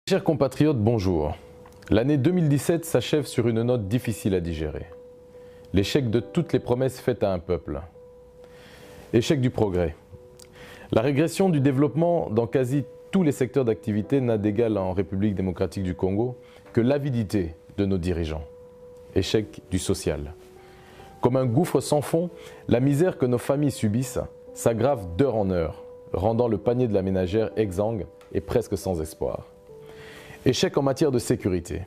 Chers compatriotes, bonjour. L'année 2017 s'achève sur une note difficile à digérer. L'échec de toutes les promesses faites à un peuple. Échec du progrès. La régression du développement dans quasi tous les secteurs d'activité n'a d'égal en République démocratique du Congo que l'avidité de nos dirigeants. Échec du social. Comme un gouffre sans fond, la misère que nos familles subissent s'aggrave d'heure en heure, rendant le panier de la ménagère exsangue et presque sans espoir. Échec en matière de sécurité.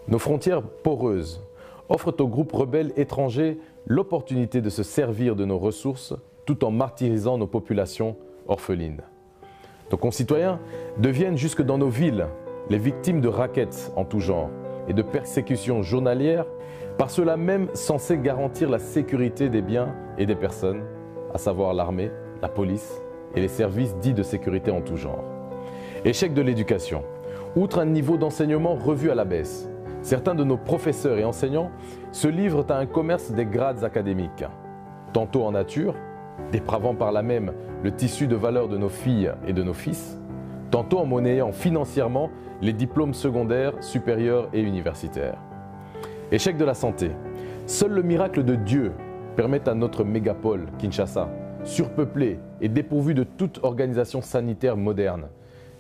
Nos frontières poreuses offrent aux groupes rebelles étrangers l'opportunité de se servir de nos ressources tout en martyrisant nos populations orphelines. Nos concitoyens deviennent jusque dans nos villes les victimes de rackets en tout genre et de persécutions journalières par ceux-là même censés garantir la sécurité des biens et des personnes, à savoir l'armée, la police et les services dits de sécurité en tout genre. Échec de l'éducation. Outre un niveau d'enseignement revu à la baisse, certains de nos professeurs et enseignants se livrent à un commerce des grades académiques, tantôt en nature, dépravant par là même le tissu de valeur de nos filles et de nos fils, tantôt en monnayant financièrement les diplômes secondaires, supérieurs et universitaires. Échec de la santé. Seul le miracle de Dieu permet à notre mégapole, Kinshasa, surpeuplée et dépourvue de toute organisation sanitaire moderne,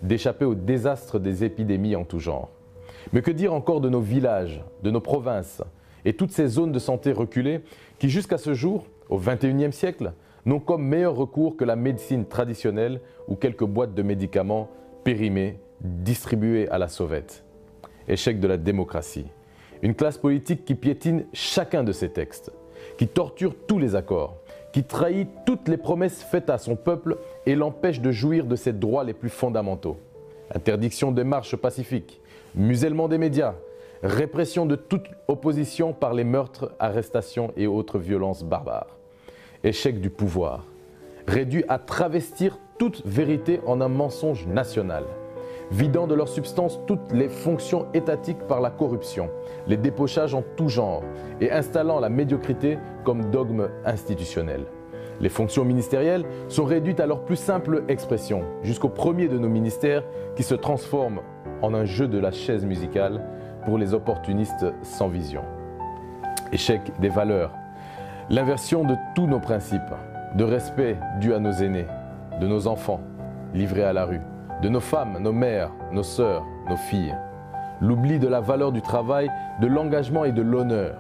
d'échapper au désastre des épidémies en tout genre. Mais que dire encore de nos villages, de nos provinces et toutes ces zones de santé reculées qui jusqu'à ce jour, au XXIe siècle, n'ont comme meilleur recours que la médecine traditionnelle ou quelques boîtes de médicaments périmés, distribués à la sauvette. Échec de la démocratie. Une classe politique qui piétine chacun de ses textes, qui torture tous les accords, qui trahit toutes les promesses faites à son peuple et l'empêche de jouir de ses droits les plus fondamentaux. Interdiction des marches pacifiques, musellement des médias, répression de toute opposition par les meurtres, arrestations et autres violences barbares. Échec du pouvoir, réduit à travestir toute vérité en un mensonge national, vidant de leur substance toutes les fonctions étatiques par la corruption, les débauchages en tout genre et installant la médiocrité comme dogme institutionnel. Les fonctions ministérielles sont réduites à leur plus simple expression, jusqu'au premier de nos ministères qui se transforme en un jeu de la chaise musicale pour les opportunistes sans vision. Échec des valeurs. L'inversion de tous nos principes, de respect dû à nos aînés, de nos enfants livrés à la rue, de nos femmes, nos mères, nos sœurs, nos filles. L'oubli de la valeur du travail, de l'engagement et de l'honneur.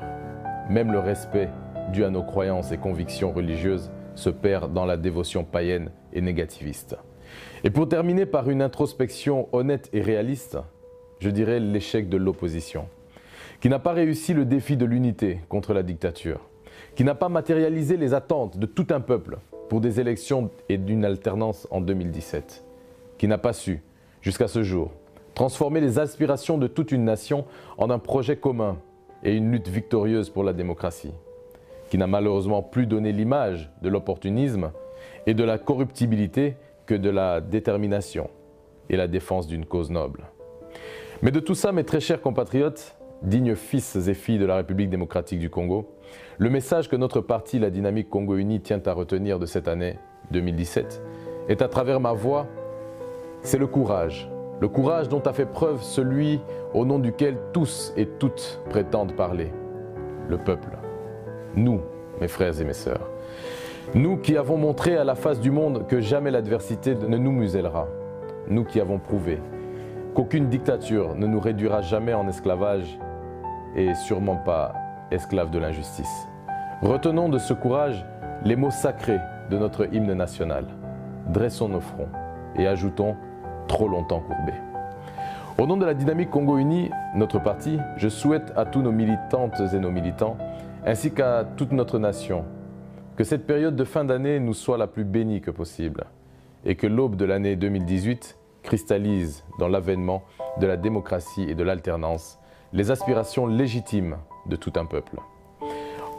Même le respect dû à nos croyances et convictions religieuses se perd dans la dévotion païenne et négativiste. Et pour terminer par une introspection honnête et réaliste, je dirais l'échec de l'opposition, qui n'a pas réussi le défi de l'unité contre la dictature, qui n'a pas matérialisé les attentes de tout un peuple pour des élections et d'une alternance en 2017, qui n'a pas su, jusqu'à ce jour, transformer les aspirations de toute une nation en un projet commun et une lutte victorieuse pour la démocratie, qui n'a malheureusement plus donné l'image de l'opportunisme et de la corruptibilité que de la détermination et la défense d'une cause noble. Mais de tout ça, mes très chers compatriotes, dignes fils et filles de la République démocratique du Congo, le message que notre parti, la Dynamique Congo Uni, tient à retenir de cette année 2017 est à travers ma voix, c'est le courage dont a fait preuve celui au nom duquel tous et toutes prétendent parler, le peuple. Nous, mes frères et mes sœurs, nous qui avons montré à la face du monde que jamais l'adversité ne nous musellera, nous qui avons prouvé qu'aucune dictature ne nous réduira jamais en esclavage et sûrement pas esclaves de l'injustice. Retenons de ce courage les mots sacrés de notre hymne national. Dressons nos fronts et ajoutons trop longtemps courbés. Au nom de la Dynamique Congo Uni, notre parti, je souhaite à tous nos militantes et nos militants, ainsi qu'à toute notre nation, que cette période de fin d'année nous soit la plus bénie que possible et que l'aube de l'année 2018 cristallise dans l'avènement de la démocratie et de l'alternance les aspirations légitimes de tout un peuple.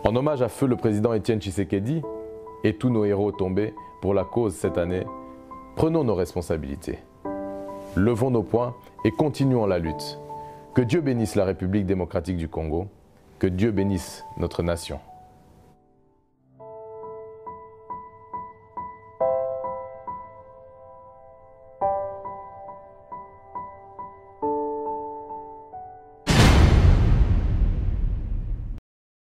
En hommage à feu le président Étienne Tshisekedi et tous nos héros tombés pour la cause cette année, prenons nos responsabilités. Levons nos poings et continuons la lutte. Que Dieu bénisse la République démocratique du Congo, que Dieu bénisse notre nation.